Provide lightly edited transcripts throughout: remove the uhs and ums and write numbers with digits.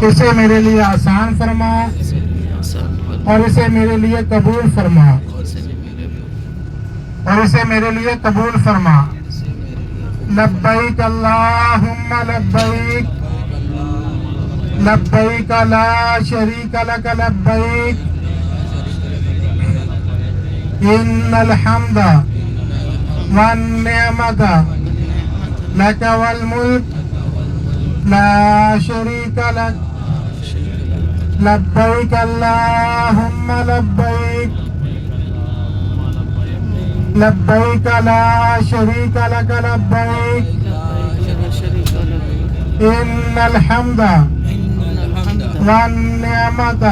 اسے میرے لیے آسان فرما اور اسے میرے لیے قبول فرما اور اسے میرے لیے قبول فرما۔ لبیک اللہم لبیک لبیک لا شریک لک لبیک ان الحمد والنعمت لک والملک لا شریک لک لبیک اللہم لبیک لبیک لا شریک لک لبیک ان الحمد والنعمت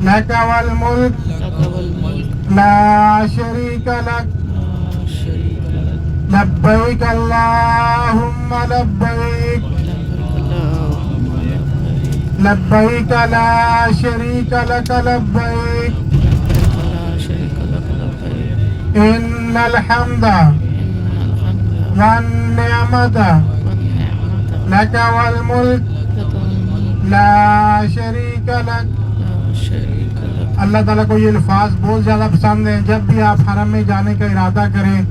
لک والملک لا شریک لک لبیک اللہم لبیک لبیک لا شریک لک لبیک ان الحمد والنعمت لک والملک لا شریک لک۔ اللہ تعالیٰ کو یہ الفاظ بہت زیادہ پسند ہیں۔ جب بھی آپ حرم میں جانے کا ارادہ کریں،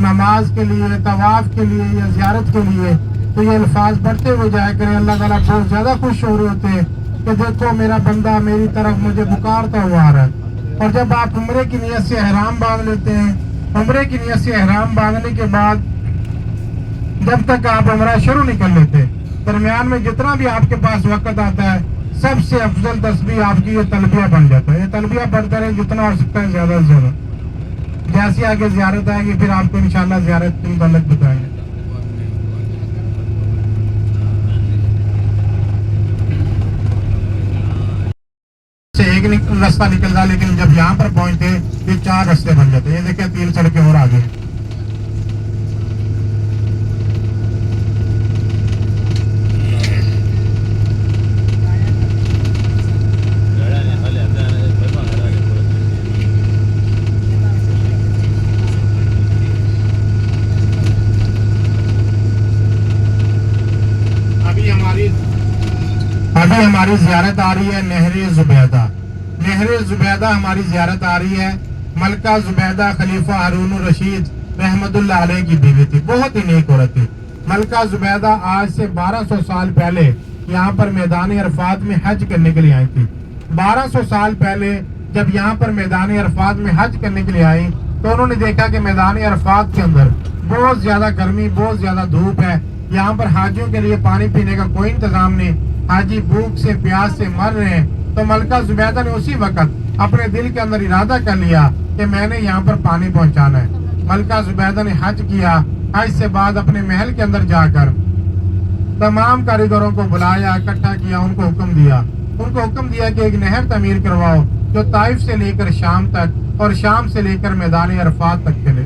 نماز کے لیے، طواف کے لیے یا زیارت کے لیے، تو یہ الفاظ پڑھتے ہوئے جایا کریں۔ اللہ تعالیٰ بہت زیادہ خوش ہو رہے ہوتے ہیں کہ دیکھو میرا بندہ میری طرف مجھے پکارتا ہوا آ رہا ہے۔ اور جب آپ عمرے کی نیت سے احرام باندھ لیتے ہیں، عمرے کی نیت سے احرام باندھنے کے بعد جب تک آپ عمرہ شروع نہیں کر لیتے، درمیان میں جتنا بھی آپ کے پاس وقت آتا ہے، سب سے افضل تسبیح آپ کی یہ تلبیہ بن جاتا ہے۔ یہ تلبیہ پڑھتے رہیں جتنا ہو سکتا ہے زیادہ سے زیادہ۔ جیسے آگے زیارت آئے گی پھر آپ کو انشاءاللہ زیارت کے متعلق بتائیں گے۔ ایک راستہ نکل رہا، لیکن جب یہاں پر پہنچتے یہ 4 راستے بن جاتے ہیں۔ یہ دیکھیں 3 سڑکیں اور آگے۔ ابھی ہماری زیارت آ رہی ہے نہر زبیدہ۔ نہر زبیدہ ہماری زیارت آ رہی ہے۔ ملکہ زبیدہ خلیفہ ہارون الرشید رحمت اللہ علیہ کی بیوی تھی، بہت ہی نیک عورت تھی۔ ملکہ زبیدہ آج سے 1200 سال پہلے یہاں پر میدان عرفات میں حج کرنے کے لیے آئی تھی۔ 1200 سال پہلے جب یہاں پر میدان عرفات میں حج کرنے کے لیے آئی تو انہوں نے دیکھا کہ میدان عرفات کے اندر بہت زیادہ گرمی، بہت زیادہ دھوپ ہے۔ یہاں پر حاجیوں کے لیے پانی پینے کا کوئی انتظام نہیں، حاجی بھوک سے پیاس سے مر رہے ہیں۔ تو ملکہ زبیدہ نے اسی وقت اپنے دل کے اندر ارادہ کر لیا کہ میں نے یہاں پر پانی پہنچانا ہے۔ ملکہ زبیدہ نے حج کیا۔ حج سے بعد اپنے محل کے اندر جا کر تمام کاریگروں کو بلایا، اکٹھا کیا، ان کو حکم دیا کہ ایک نہر تعمیر کرواؤ جو طائف سے لے کر شام تک اور شام سے لے کر میدان عرفات تک چلے۔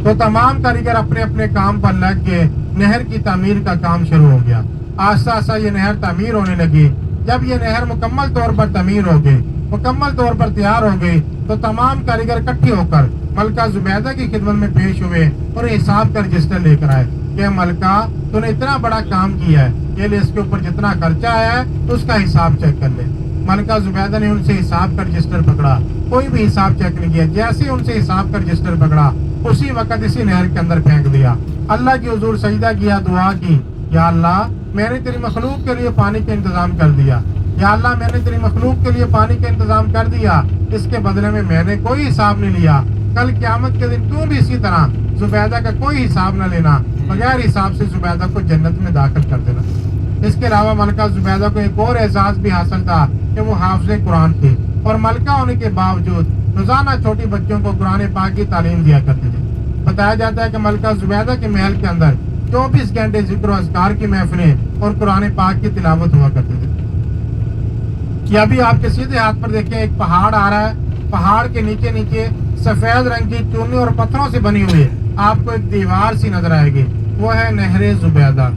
تو تمام کاریگر اپنے اپنے کام پر لگ کے نہر کی تعمیر کا کام شروع ہو گیا۔ آہستہ آہستہ یہ نہر تعمیر ہونے لگی۔ جب یہ نہر مکمل طور پر تعمیر ہو گئی، مکمل طور پر تیار ہو گئی، تو تمام کاریگر اکٹھے ہو کر ملکہ زبیدہ کی خدمت میں پیش ہوئے اور حساب کا رجسٹر لے کر آئے کہ ملکہ تو نے اتنا بڑا کام کیا ہے، یہ لے اس کے اوپر جتنا خرچہ آیا ہے اس کا حساب چیک کر لے۔ ملکہ زبیدہ نے ان سے حساب کا رجسٹر پکڑا، کوئی بھی حساب چیک نہیں کیا۔ جیسے ان سے حساب کا رجسٹر پکڑا اسی وقت اسی نہر کے اندر پھینک دیا۔ اللہ کی حضور سجدہ کیا، دعا کی، یا اللہ میں نے تیری مخلوق کے لیے پانی کا انتظام کر دیا، یا اللہ میں نے تیری مخلوق کے لیے پانی کا انتظام کر دیا، اس کے بدلے میں نے کوئی حساب نہیں لیا۔ کل قیامت کے دن تو بھی اسی طرح زبیدہ کا کوئی حساب نہ لینا، بغیر حساب سے زبیدہ کو جنت میں داخل کر دینا۔ اس کے علاوہ ملکہ زبیدہ کو ایک اور اعزاز بھی حاصل تھا کہ وہ حافظ قرآن تھی، اور ملکہ ہونے کے باوجود روزانہ چھوٹی بچوں کو قرآن پاک کی تعلیم دیا کرتی تھی۔ بتایا جاتا ہے کہ ملکہ زبیدہ کے محل کے اندر 24 گھنٹے ذکر و اذکار کی محفلیں اور قرآن پاک کی تلاوت ہوا کرتی تھی۔ یہ ابھی آپ کے سیدھے ہاتھ پر دیکھیں ایک پہاڑ آ رہا ہے، پہاڑ کے نیچے نیچے سفید رنگ کی چونی اور پتھروں سے بنی ہوئی آپ کو ایک دیوار سی نظر آئے گی، وہ ہے نہر زبیدہ۔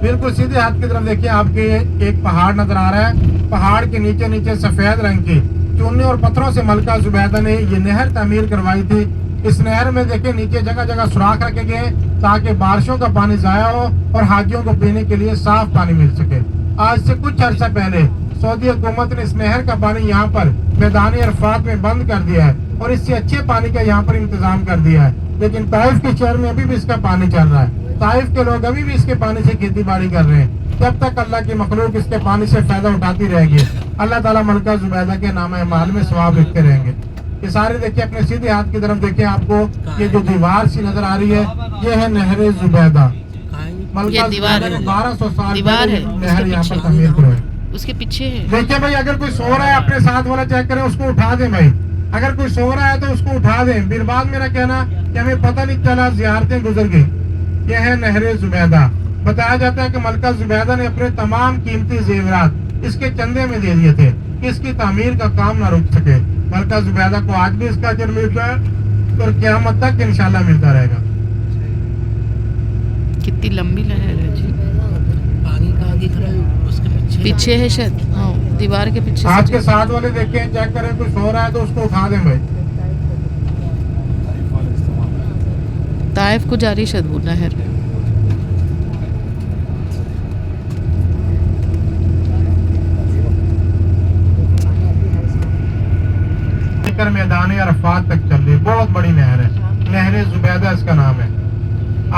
بالکل سیدھے ہاتھ کی طرف دیکھیں آپ کے ایک پہاڑ نظر آ رہا ہے، پہاڑ کے نیچے نیچے سفید رنگ کی چونی اور پتھروں سے ملکہ زبیدہ نے یہ نہر تعمیر کروائی تھی اس نہر میں دیکھیں نیچے جگہ جگہ سوراخ رکھے گئے تاکہ بارشوں کا پانی ضائع ہو اور حاجیوں کو پینے کے لیے صاف پانی مل سکے۔ آج سے کچھ عرصہ پہلے سعودی حکومت نے اس نہر کا پانی یہاں پر میدان عرفات میں بند کر دیا ہے اور اس سے اچھے پانی کا یہاں پر انتظام کر دیا ہے، لیکن طائف کے شہر میں ابھی بھی اس کا پانی چل رہا ہے۔ طائف کے لوگ ابھی بھی اس کے پانی سے کھیتی باڑی کر رہے ہیں۔ جب تک اللہ کی مخلوق اس کے پانی سے فائدہ اٹھاتی رہے گی، اللہ تعالیٰ ملکہ زبیدہ کے نام اعمال میں ثواب لکھتے رہیں گے۔ یہ سارے دیکھیں، اپنے سیدھے ہاتھ کی طرف دیکھیں، آپ کو یہ جو دیوار سی نظر آ رہی ہے یہ ہے نہر زبیدہ۔ ملکہ زبیدہ نے 1200 سال پہلے نہر یہاں پر تعمیر کروائی۔ اس کے پیچھے ہے۔ دیکھیں بھائی، اگر کوئی سو رہا ہے اپنے ساتھ والا چیک کریں، اس کو اٹھا دیں بھائی۔ اگر کوئی سو رہا ہے تو اس کو اٹھا دیں۔ پھر بعد میرا کہنا کہ ہمیں پتہ نہیں چلا، زیارتیں گزر گئی۔ یہ ہے نہر زبیدہ۔ بتایا جاتا ہے کہ ملکہ زبیدہ نے اپنے تمام قیمتی زیورات اس کے چندے میں دے دیے تھے کہ اس کی تعمیر کا کام نہ رک سکے۔ ملکہ زبیدہ کو آج بھی اس کا اجر ملتا ہے اور قیامت تک انشاءاللہ ملتا رہے گا۔ کتنی لمبی نہر ہے جی، پانی کہاں دکھ رہا ہے؟ اس کے پیچھے ہے شاید، ہاں دیوار کے پیچھے۔ آج کے ساتھ والے دیکھیں، چیک کریں، کوئی سو رہا ہے تو اس کو اٹھا دیں بھائی۔ طائف کو جاری شاید وہ نہر۔ میدان عرفات تک چل رہی، بہت بڑی نہر ہے، نہر زبیدہ اس کا نام ہے۔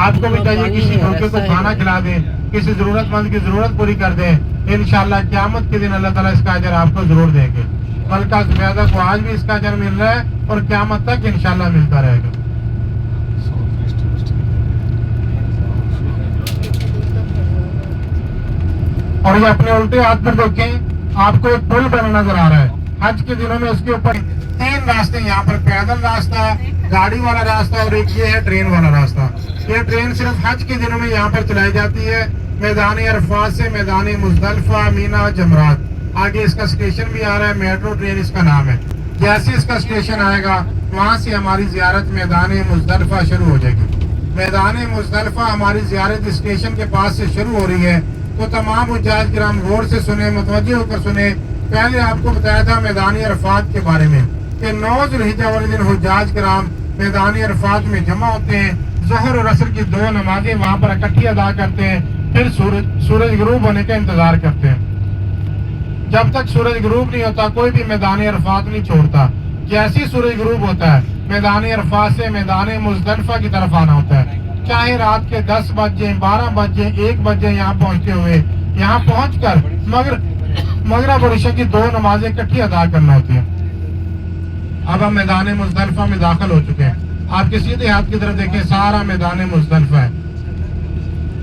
آپ کو بھی چاہیے کسی بھوکے کو کھانا کھلا دیں، کسی ضرورت مند کی ضرورت پوری کر دیں، انشاءاللہ قیامت کے دن اللہ تعالیٰ اس کا اجر آپ کو ضرور دیں گے۔ ملکہ زبیدہ کو آج بھی اس کا اجر مل رہا ہے اور قیامت تک انشاءاللہ ملتا رہے گا۔ اور یہ اپنے الٹے ہاتھ پر دیکھیں، آپ کو ایک پل بنا نظر آ رہا ہے۔ حج کے دنوں میں اس کے اوپر 3 راستے، یہاں پر پیدل راستہ، گاڑی والا راستہ اور ایک یہ ہے ٹرین والا راستہ۔ یہ ٹرین صرف حج کے دنوں میں یہاں پر چلائی جاتی ہے، میدان عرفات سے میدان مزدلفہ، مینا، جمرات۔ آگے اس کا اسٹیشن بھی آ رہا ہے، میٹرو ٹرین اس کا نام ہے۔ جیسے اس کا اسٹیشن آئے گا وہاں سے ہماری زیارت میدان مزدلفہ شروع ہو جائے گی۔ میدان مزدلفہ ہماری زیارت اسٹیشن کے پاس سے شروع ہو رہی ہے، تو تمام حجاج کرام غور سے سنیں، متوجہ ہو کر سنیں۔ پہلے آپ کو بتایا تھا میدان عرفات کے بارے میں کہ 9 ذوالحجہ والے دن حجاج کرام میدان عرفات میں جمع ہوتے ہیں، ظہر اور عصر کی 2 نمازیں وہاں پر اکٹھی ادا کرتے ہیں، پھر سورج غروب ہونے کا انتظار کرتے ہیں۔ جب تک سورج غروب نہیں ہوتا کوئی بھی میدان عرفات نہیں چھوڑتا۔ جیسے ہی سورج غروب ہوتا ہے میدان عرفات سے میدان مزدلفہ کی طرف آنا ہوتا ہے، چاہے رات کے 10 بجے، 12 بجے، 1 بجے یہاں پہنچتے ہوئے، یہاں پہنچ کر مغرب اور عشاء کی 2 نمازیں اکٹھی ادا کرنا ہوتی ہیں۔ اب ہم میدان مزدلفہ میں داخل ہو چکے ہیں۔ آپ کے سیدھے ہاتھ کی طرف دیکھیں، سارا میدان مزدلفہ ہے۔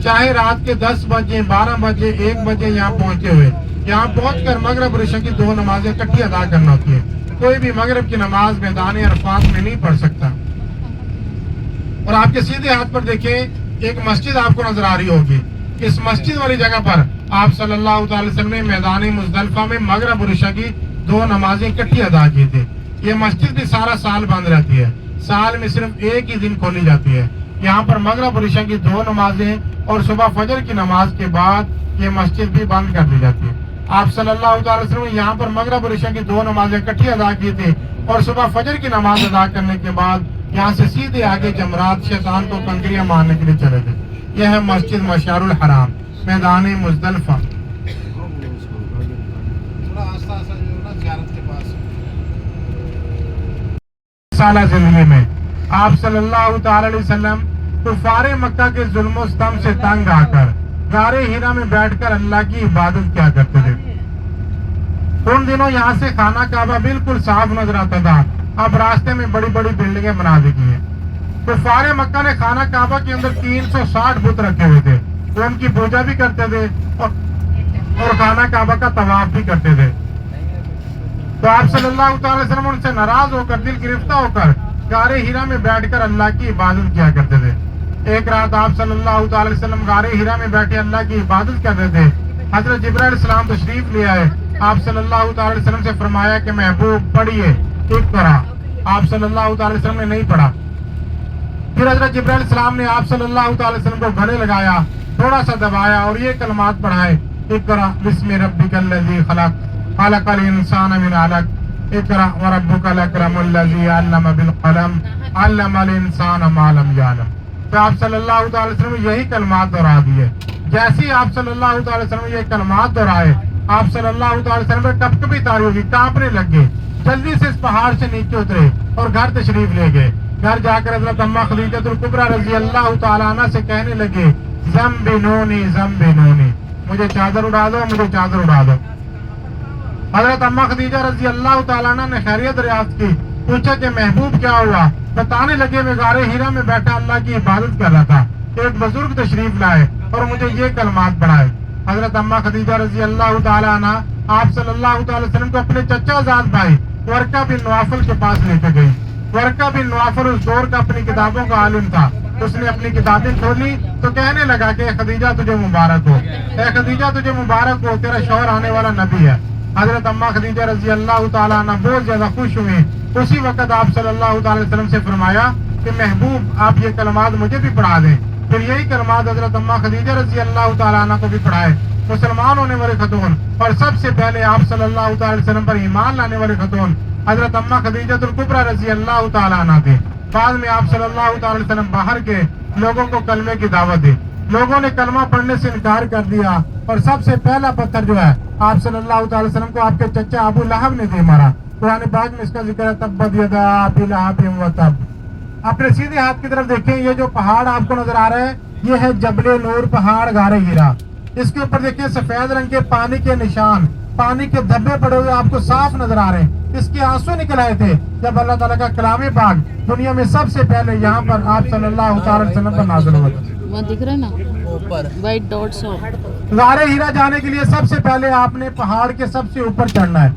چاہے رات کے 10 بجے، 12 بجے، 1 بجے یہاں پہنچے ہوئے، یہاں پہنچ کر مغرب اور عشاء کی 2 نمازیں اکٹھی ادا کرنا ہوتی ہے۔ کوئی بھی مغرب کی نماز میدان عرفات میں نہیں پڑھ سکتا۔ اور آپ کے سیدھے ہاتھ پر دیکھیں، ایک مسجد آپ کو نظر آ رہی ہوگی۔ اس مسجد والی جگہ پر آپ صلی اللہ تعالی وسلم نے میدان مزدلفہ میں مغرب اور عشاء کی 2 نمازیں اکٹھی ادا کی تھی۔ یہ مسجد بھی سارا سال بند رہتی ہے، سال میں صرف ایک ہی دن کھولی جاتی ہے۔ یہاں پر مغرب اور عشاء کی 2 نمازیں اور صبح فجر کی نماز کے بعد یہ مسجد بھی بند کر دی جاتی ہے۔ آپ صلی اللہ تعالی وسلم نے یہاں پر مغرب اور عشاء کی 2 نمازیں اکٹھی ادا کی تھی اور صبح فجر کی نماز ادا کرنے کے بعد یہاں سے سیدھے آگے جمرات شیطان کو کنکریاں مارنے کے لیے چلے تھے۔ یہ ہے مسجد مشعر الحرام، میدان مزدلفہ۔ سالہ زندگی میں آپ صلی اللہ تعالی علیہ وسلم کفار مکہ کے ظلم و ستم سے تنگ آ کر غار ہیرا میں بیٹھ کر اللہ کی عبادت کیا کرتے تھے۔ ان دنوں یہاں سے خانہ کعبہ بالکل صاف نظر آتا تھا، اب راستے میں بڑی بڑی بلڈنگیں بنا دی گئی ہیں۔ کفار مکہ نے خانہ کعبہ کے اندر 360 بت رکھے ہوئے تھے، وہ ان کی پوجا بھی کرتے تھے اور خانہ کعبہ کا طواف بھی کرتے تھے۔ تو آپ صلی اللہ تعالی وسلم ان سے ناراض ہو کر، دل گرفتہ ہو کر غار ہیرا میں بیٹھ کر اللہ کی عبادت کیا کرتے تھے۔ ایک رات آپ صلی اللہ تعالی وسلم غار ہیرا میں بیٹھے اللہ کی عبادت کر رہے تھے۔ حضرت جبرائیل علیہ السلام تشریف لے آئے، آپ صلی اللہ تعالی وسلم سے فرمایا کہ محبوب پڑھیے، اقرا۔ آپ صلی اللہ تعالی وسلم نے نہیں پڑھا۔ پھر حضرت جبرائیل علیہ السلام نے آپ صلی اللہ تعالی وسلم کو گلے لگایا، تھوڑا سا دبایا اور یہ کلمات پڑھائے، اقرا بسم ربک الذی خلق، خلق الانسان من علق، اقرأ وربک الاکرم الذی علم بالقلم علم الانسان ما لم یعلم. تو آپ صلی اللہ تعالی وسلم نے یہی کلمات دہرا دیے. جیسے ہی آپ صلی اللہ تعالی وسلم نے یہ کلمات دہرائے, آپ صلی اللہ تعالی وسلم پہ کپکپی طاری ہوگی, کانپنے لگ گئے, جلدی سے اس پہاڑ سے نیچے اترے اور گھر تشریف لے گئے. گھر جا کر حضرت اماں خدیجہ الکبریٰ رضی اللہ تعالیٰ عنہ سے کہنے لگے, زمبنونی زمبنونی, مجھے چادر اڑا دو, مجھے چادر اڑا دو. حضرت اماں خدیجہ رضی اللہ تعالیٰ عنہ نے خیریت دریافت کی, پوچھا کہ محبوب کیا ہوا. بتانے لگے میں غار ہیرا میں بیٹھا اللہ کی عبادت کر رہا تھا, ایک بزرگ تشریف لائے اور مجھے یہ کلمات پڑھائے. حضرت اماں خدیجہ رضی اللہ تعالیٰ عنہ آپ صلی اللہ تعالی وسلم کو اپنے چچا زاد بھائی ورقہ بن نوفل کے پاس لے کے گئی. ورقہ بن نوفل اس دور کا اپنی کتابوں کا عالم تھا. اس نے اپنی کتابیں کھولی تو کہنے لگا کہ اے خدیجہ تجھے مبارک ہو, اے خدیجہ تجھے مبارک ہو, تیرا شوہر آنے والا نبی ہے. حضرت اماں خدیجہ رضی اللہ تعالیٰ عنہ بہت زیادہ خوش ہوئے. اسی وقت آپ صلی اللہ تعالی وسلم سے فرمایا کہ محبوب آپ یہ کلمات مجھے بھی پڑھا دیں. پھر یہی کلمات حضرت اماں خدیجہ رضی اللہ تعالیٰ عنہ کو بھی پڑھائے. مسلمان ہونے والے خاتون اور سب سے پہلے آپ صلی اللہ تعالی وسلم پر ایمان لانے والے خاتون حضرت اماں خدیجہ الکبریٰ رضی اللہ تعالیٰ عنہ تھے. بعد میں آپ صلی اللہ تعالی وسلم باہر کے لوگوں کو کلمے کی دعوت دی. لوگوں نے کلمہ پڑھنے سے انکار کر دیا اور سب سے پہلا پتھر جو ہے آپ صلی اللہ تعالی وسلم کو آپ کے چچا ابو لہب نے دے مارا. قرآن پاک میں اس کا ذکر ہے, تبت یدا ابی لہب وتب. اپنے سیدھے ہاتھ کی طرف دیکھیں, یہ جو پہاڑ آپ کو نظر آ رہا ہے یہ ہے جبل نور پہاڑ غار ہیرا. اس کے اوپر دیکھیں سفید رنگ کے پانی کے نشان, پانی کے دھبے پڑے ہوئے آپ کو صاف نظر آ رہے ہیں. اس کے آنسو نکل آئے تھے جب اللہ تعالیٰ کا کلام پاک دنیا میں سب سے پہلے یہاں پر آپ صلی اللہ تعالی وسلم پر نازل ہوا تھا. وہاں دکھ رہا ہے نا اوپر وائٹ ڈاٹس. غار ہیرا جانے کے لیے سب سے پہلے آپ نے پہاڑ کے سب سے اوپر چڑھنا ہے.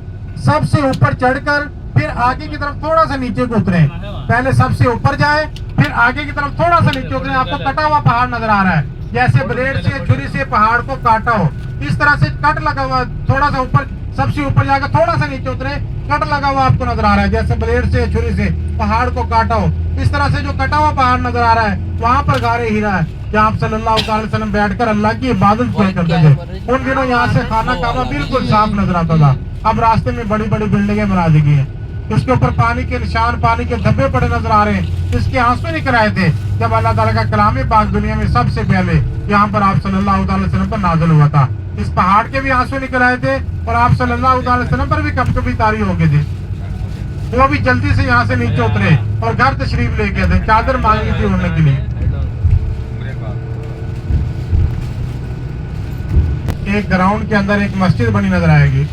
سب سے اوپر چڑھ کر پھر آگے کی طرف تھوڑا سا نیچے کو اتریں. پہلے سب سے اوپر جائے پھر آگے کی طرف تھوڑا سا نیچے اتریں. آپ کو کٹا ہوا پہاڑ نظر آ رہا ہے, جیسے بلیڈ سے چھری سے پہاڑ کو کاٹا ہو, اس طرح سے کٹ لگا ہوا. تھوڑا سا اوپر سب سے اوپر جا کر تھوڑا سا نیچے اترے, کٹ لگا ہوا آپ کو نظر آ رہا ہے, جیسے بلیڈ سے چھری سے پہاڑ کو کاٹا ہو. اس طرح سے جو کٹا ہوا پہاڑ نظر آ رہا ہے وہاں پر غار ہیرا ہے, جہاں آپ صلی اللہ تعالی وسلم بیٹھ کر اللہ کی عبادت کیا کرتے تھے. ان دنوں یہاں سے خانہ کعبہ بالکل صاف نظر آتا تھا. اب راستے میں بڑی بڑی بلڈنگیں بنا دی گئی ہیں. اس کے اوپر پانی کے نشان, پانی کے دھبے پڑے نظر آ رہے ہیں. اس کے آنسو نکل آئے تھے جب اللہ تعالیٰ کا کلام پاک دنیا میں سب سے پہلے یہاں پر آپ صلی اللہ تعالی وسلم پر نازل ہوا تھا. اس پہاڑ کے بھی آنسو نکل آئے تھے اور آپ صلی اللہ تعالی وسلم پر بھی کب کبھی طاری ہو گئے تھے. وہ بھی جلدی سے یہاں سے نیچے اترے اور گھر تشریف لے گئے تھے, چادر مانگی تھی اڑنے کے لیے. ایک گراؤنڈ کے اندر ایک مسجد بنی نظر آئے گی,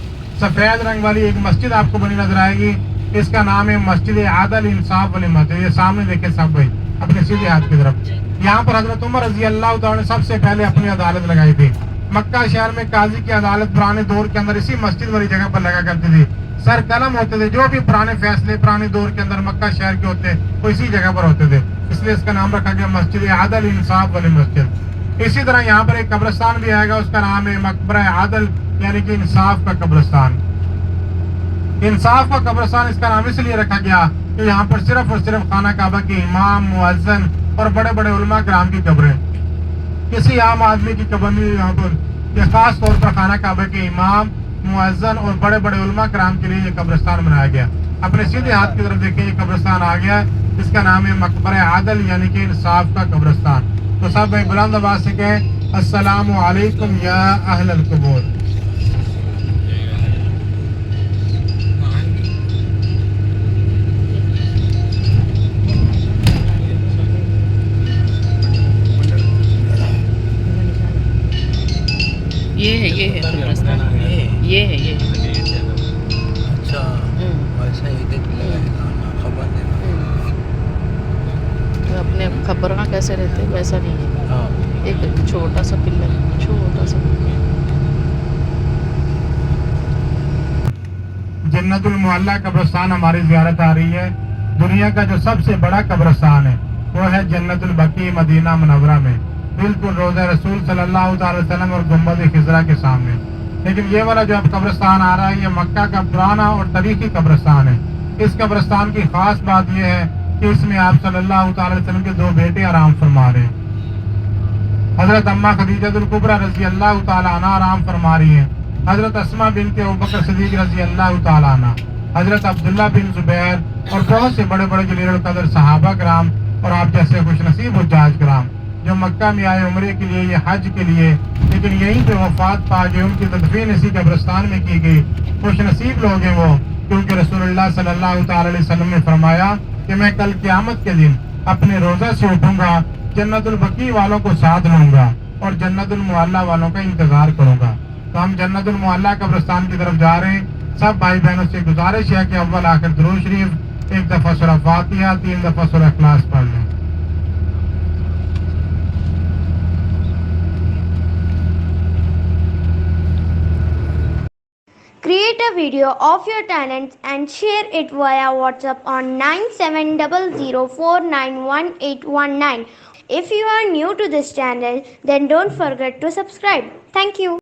سفید رنگ والی ایک مسجد آپ کو بنی نظر آئے گی. اس کا نام ہے مسجد عادل انصاف والی مسجد. یہ سامنے دیکھیں سب بھائی اپنے سیدھے ہاتھ کی طرف. یہاں پر حضرت عمر رضی اللہ تعالیٰ نے سب سے پہلے اپنی عدالت لگائی تھی. مکہ شہر میں قاضی کی عدالت پرانے دور کے اندر اسی مسجد والی جگہ پر لگا کرتی تھی. سر قلم ہوتے تھے, جو بھی پرانے فیصلے پرانے دور کے اندر مکہ شہر کے ہوتے وہ اسی جگہ پر ہوتے تھے, اس لیے اس کا نام رکھا گیا مسجد عادل انصاف والی مسجد. اسی طرح یہاں پر ایک قبرستان بھی آئے گا, اس کا نام ہے مقبرہ عادل یعنی کہ انصاف کا قبرستان. انصاف کا قبرستان اس کا نام اس لیے رکھا گیا کہ یہاں پر صرف اور صرف خانہ کعبہ کے امام, مؤذن اور بڑے بڑے علماء کرام کی قبریں, کسی عام آدمی کی قبر نہیں یہاں پر. یہ خاص طور پر خانہ کعبہ کے امام, مؤذن اور بڑے بڑے علماء کرام کے لیے یہ قبرستان بنایا گیا. اپنے سیدھے ہاتھ کی طرف دیکھیں, یہ قبرستان آ گیا, اس کا نام ہے مقبرہ عادل یعنی کہ انصاف کا قبرستان. تو سب بلند آواز سے کہیں السلام علیکم یا اہل القبور. یہ ہے قبرستان, یہ ہے. اچھا ویسا ہی دیکھ خبر نہیں. اپنے خبراں کیسے رہتے ویسا نہیں ہے. ہاں ایک چھوٹا سا پلر, چھوٹا سا. جنت المعلیٰ قبرستان ہماری زیارت آ رہی ہے. دنیا کا جو سب سے بڑا قبرستان ہے وہ ہے جنت البقیع مدینہ منورہ میں, بالکل روضہ رسول صلی اللہ تعالی وسلم اور گنبد خضرا کے سامنے. لیکن یہ والا جو اب قبرستان آ رہا ہے یہ مکہ کا پرانا اور تاریخی قبرستان ہے. اس قبرستان کی خاص بات یہ ہے کہ اس میں آپ صلی اللہ تعالی وسلم کے 2 بیٹے آرام فرما رہے ہیں. حضرت اماں خدیجہ الکبریٰ رضی اللہ تعالی عنہ آرام فرما رہی ہیں. حضرت اسماء بنت ابوبکر صدیق رضی اللہ تعالی عنہ حضرت عبداللہ بن زبیر اور بہت سے بڑے بڑے جلیل القدر صحابہ کرام اور آپ جیسے خوش نصیب حجاج کرام جو مکہ میں آئے عمرے کے لیے یا حج کے لیے، لیکن یہیں پہ وفات پا گئے، ان کی تدفین اسی قبرستان میں کی گئی۔ خوش نصیب لوگ ہیں وہ، کیونکہ رسول اللہ صلی اللہ تعالی علیہ وسلم نے فرمایا کہ میں کل قیامت کے دن اپنے روزہ سے اٹھوں گا، جنت البقیع والوں کو ساتھ لوں گا اور جنت المعلیٰ والوں کا انتظار کروں گا۔ تو ہم جنت المعلیٰ قبرستان کی طرف جا رہے ہیں۔ سب بھائی بہنوں سے گزارش ہے کہ اول آخر درود شریف، ایک دفعہ سورہ فاتحہ، 3 دفعہ سورہ اخلاص پڑھ لیں۔ Create a video of your talents and share it via WhatsApp on 9700491819. If you are new to this channel, then don't forget to subscribe. Thank you.